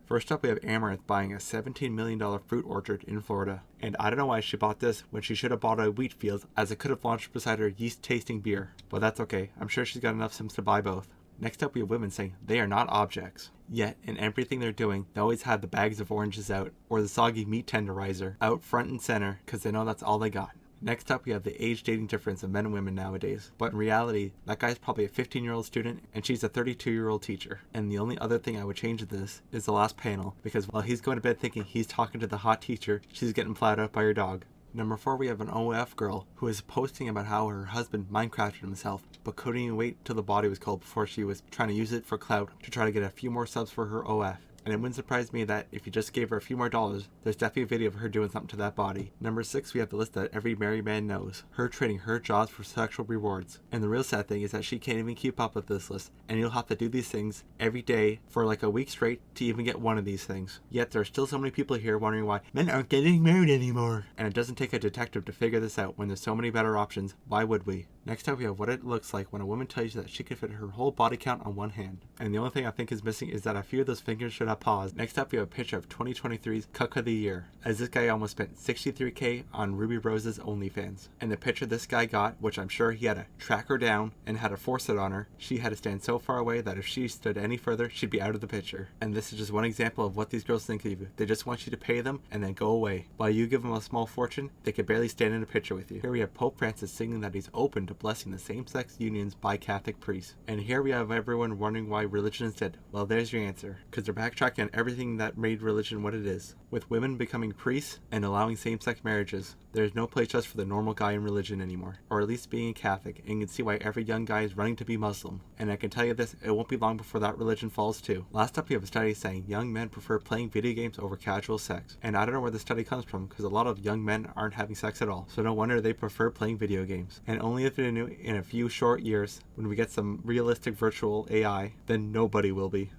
First up, we have Amaranth buying a $17 million fruit orchard in Florida. And I don't know why she bought this when she should have bought a wheat field, as it could have launched beside her yeast-tasting beer. But that's okay, I'm sure she's got enough Sims to buy both. Next up, we have women saying they are not objects. Yet, in everything they're doing, they always have the bags of oranges out, or the soggy meat tenderizer, out front and center, because they know that's all they got. Next up, we have the age dating difference of men and women nowadays. But in reality, that guy's probably a 15-year-old student, and she's a 32-year-old teacher. And the only other thing I would change in this is the last panel, because while he's going to bed thinking he's talking to the hot teacher, she's getting plowed out by her dog. Number 4, we have an OF girl who is posting about how her husband Minecrafted himself, but couldn't even wait till the body was cold before she was trying to use it for clout to try to get a few more subs for her OF. And it wouldn't surprise me that if you just gave her a few more dollars, there's definitely a video of her doing something to that body. Number 6, we have the list that every married man knows. Her trading her jobs for sexual rewards. And the real sad thing is that she can't even keep up with this list. And you'll have to do these things every day for like a week straight to even get one of these things. Yet there are still so many people here wondering why men aren't getting married anymore. And it doesn't take a detective to figure this out when there's so many better options. Why would we? Next up, we have what it looks like when a woman tells you that she can fit her whole body count on one hand. And the only thing I think is missing is that a few of those fingers should have paws. Next up, we have a picture of 2023's Cuck of the Year, as this guy almost spent $63K on Ruby Rose's OnlyFans. And the picture this guy got, which I'm sure he had to track her down and had to force it on her, she had to stand so far away that if she stood any further, she'd be out of the picture. And this is just one example of what these girls think of you. They just want you to pay them and then go away. While you give them a small fortune, they could barely stand in a picture with you. Here we have Pope Francis signaling that he's open to blessing the same-sex unions by Catholic priests. And here we have everyone wondering why religion is dead. Well, there's your answer. Because they're backtracking on everything that made religion what it is. With women becoming priests and allowing same-sex marriages, there's no place just for the normal guy in religion anymore. Or at least being Catholic, and you can see why every young guy is running to be Muslim. And I can tell you this, it won't be long before that religion falls too. Last up, we have a study saying young men prefer playing video games over casual sex. And I don't know where the study comes from, because a lot of young men aren't having sex at all. So no wonder they prefer playing video games. And only if in a few short years, when we get some realistic virtual AI, then nobody will be.